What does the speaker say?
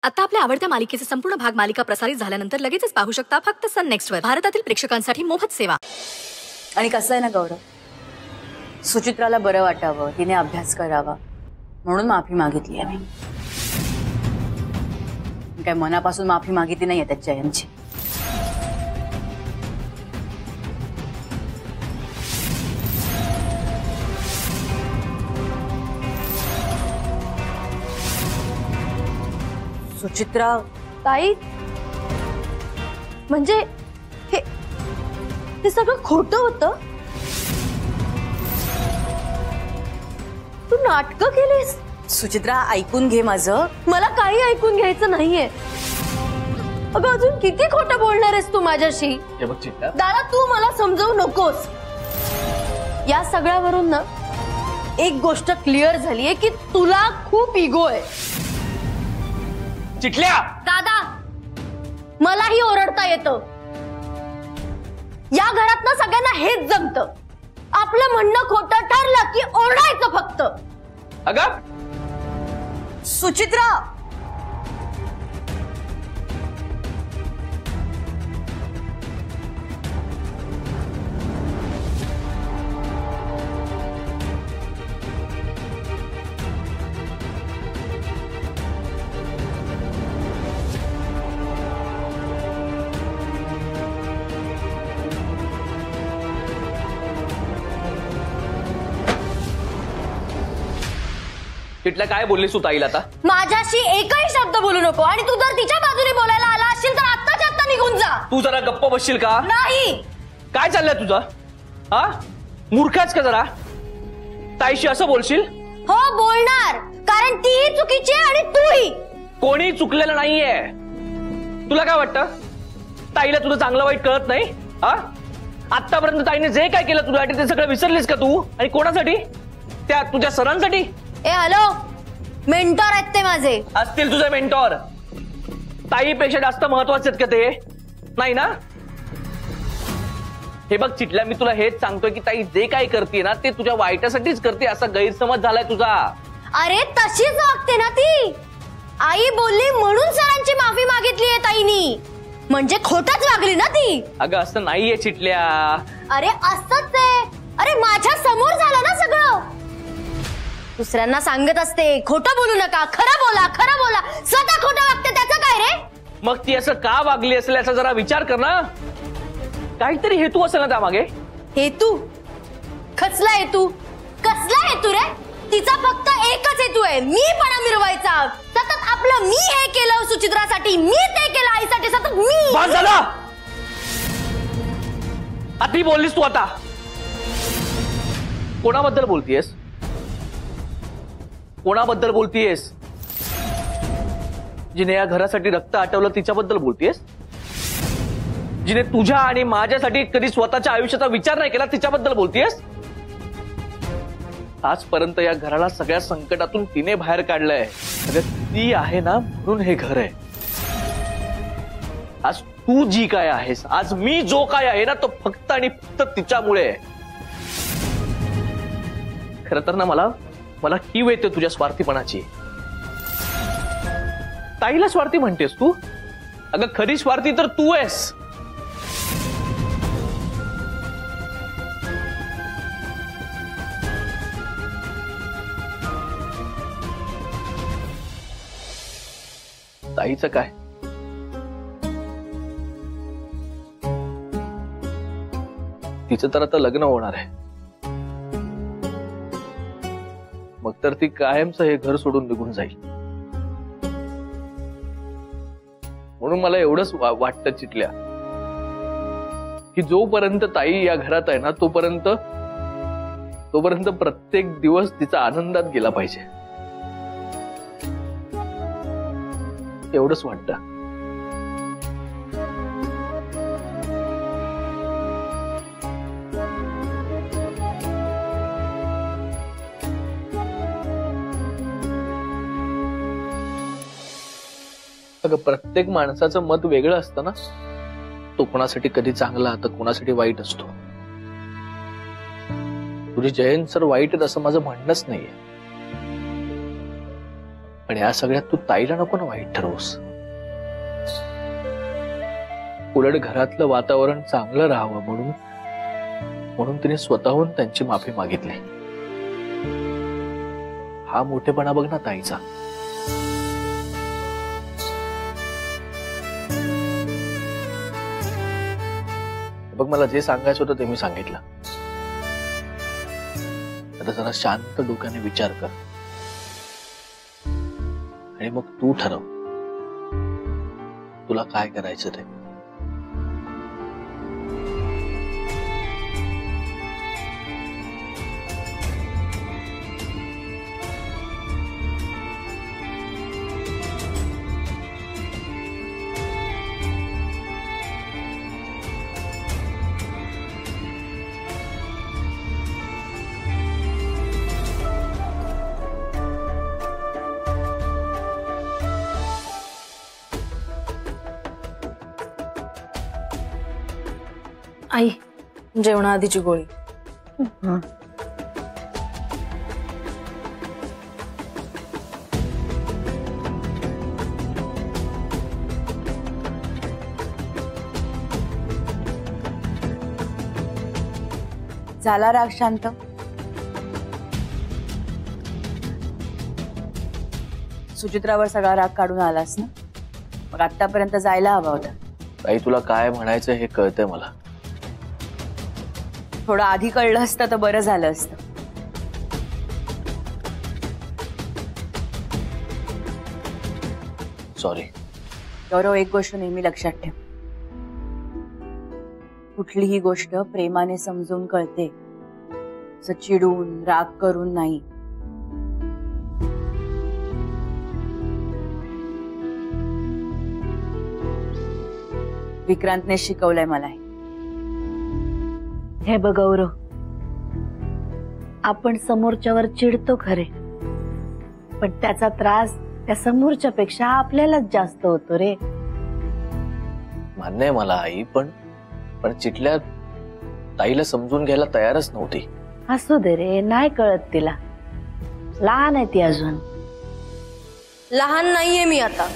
आता आपल्या आवडत्या मालिकेचे संपूर्ण भाग मालिका प्रसारित झाल्यानंतर लगेचच पाहू शकता फक्त सन नेक्स्ट वर. भारतातील प्रेक्षकांसाठी मोफत सेवा. आणि कसं आहे ना गौरव, सुचित्राला बरं वाटावं, तिने अभ्यास करावा म्हणून माफी मागितली आहे. मी काय मनापासून माफी मागितली नाहीये त्या जयंतची. सुचित्रा ताई, म्हणजे हे सगळं खोटं होतं? तू नाटकं केलीस? सुचित्रा ऐकून घे माझं. मला काही ऐकून घ्यायचं नाहीये. अगं अजून किती खोटं बोलणार आहेस तू माझ्याशी? दादा तू मला समजवू नकोस. या सगळ्यावरून ना एक गोष्ट क्लिअर झालीये की तुला खूप इगो आहे. चिटल्या दादा मलाही ओरडता येतं. या घरात ना सगळ्यांना हेच जमतं. आपलं म्हणणं खोटं ठरलं की ओरडायचं फक्त. अगं सुचित्रा, चिटल्या काय बोललीस तू ताईला? आता माझ्याशी एकही शब्द बोलू नको. आणि तू जर तिच्या बाजूने बोलायला आला असशील तर आत्ताच्या आत्ता निघून जा. तू जरा गप्प बसशील का? नाही. काय चाललंय तुझं? हा मूर्खाच का जरा? ताईशी असं बोलशील? हो बोलणार, कारण तीही चुकीची आहे आणि तूही. कोणी चुकलेलं नाहीये. तुला काय वाटतं ताईला तुझं चांगलं वाईट कळत नाही? हा आतापर्यंत ताईने जे काय केलं तुझ्यासाठी ते सगळं विसरलीस का तू? आणि कोणासाठी? त्या तुझ्या सरांसाठी? ए हॅलो, मेंटॉर आहेत ते माझे. असतील तुझे मेंटॉर. ताईपेक्षा जास्त महत्वाचे आहेत का ते? नाही ना? हे बघ चिटल्या, मी तुला हेच सांगतोय की ताई जे काय करते ना ते तुझ्या वाईटासाठीच करते. असा गैरसमज झालाय तुझा. अरे तशीच वागते ना ती. आई बोलली म्हणून सरांची माफी मागितली आहे ताईनी. म्हणजे खोटच वागली ना ती. अगं असं नाहीये चिटल्या. अरे असंच आहे. अरे माझ्या समोर झालं ना सगळं. दुसऱ्यांना सांगत असते खोटं बोलू नका, खरं बोला, खरं बोला. स्वतः खोटं वागते त्याचं काय रे? मग ती असं का वागली असेल याचा जरा विचार कर ना. काहीतरी हेतू असेल ना त्यामागे. हेतू? कसला हेतू? कसला हेतू रे? तिचा फक्त एकच हेतू आहे, मीपणा मिरवायचा. सतत आपलं मी हे केलं सुचित्रासाठी, मी ते केलं आईसाठी, सतत मी. बस झालं. अति बोललीस तू. आता कोणाबद्दल बोलतीयस? कोणाबद्दल बोलतीयस? जिने या घरासाठी रक्त आटवलं तिच्याबद्दल बोलतीयस? जिने तुझ्या आणि माझ्यासाठी कधी स्वतःच्या आयुष्याचा विचार नाही केला तिच्याबद्दल बोलतीयस? आजपर्यंत या घराला सगळ्या संकटातून तिने बाहेर काढलंय. ती आहे ना म्हणून हे घर आहे. आज तू जी काय आहेस, आज मी जो काय आहे ना, तो फक्त आणि फक्त तिच्यामुळे आहे. खरं तर ना मला कीव येते तुझ्या स्वार्थीपणाची. ताईला स्वार्थी म्हणतेस तू? अगं खरी स्वार्थी तर तू आहेस. ताईचं काय? तिचं तर आता लग्न होणार आहे. मग तर ती कायमचं हे घर सोडून निघून जाईल. म्हणून मला एवढंच वाटतं चिटल्या की जोपर्यंत ताई या घरात आहे ना तोपर्यंत प्रत्येक दिवस तिचा आनंदात गेला पाहिजे. एवढंच वाटतं. अगं प्रत्येक माणसाचं मत वेगळं असतं ना. तो कोणासाठी कधी चांगला तर कोणासाठी वाईट असतो. तुझी जयंत सर वाईट आहेत असं माझं म्हणणंच नाहीये. पण या सगळ्यात तू ताईला नको ना वाईट ठरवूस. उलट घरातलं वातावरण चांगलं राहावं म्हणून तिने स्वतःहून त्यांची माफी मागितली. हा मोठेपणा बघ ना ताईचा. बघ, मला जे सांगायचं होतं ते मी सांगितलं. आता जरा शांत डोक्याने विचार कर आणि मग तू ठरव तुला काय करायचं ते. आई, जेवणाआधीची गोळी. झाला राग शांत? सुचित्रावर सगळा राग काढून आलास ना? मग आतापर्यंत जायला हवा होता. ताई, तुला काय म्हणायचं हे कळतंय मला. थोडं आधी कळलं असतं तर बरं झालं असतं. सॉरी. गौरव, एक गोष्ट नेहमी लक्षात ठेव. कुठलीही गोष्ट प्रेमाने समजून कळते, चिडून राग करून नाही. विक्रांतने शिकवलंय मला. हे बघ गौरव, आपण समोरच्यावर चिडतो खरे, पण त्याचा त्रास त्या समोरच्या पेक्षा आपल्यालाच जास्त होतो रे. मान्य आहे मला आई, पण चिटल्यात ताईला समजून घ्यायला तयारच नव्हती. असू दे रे, नाही कळत तिला, लहान आहे ती अजून. लहान नाहीये मी आता.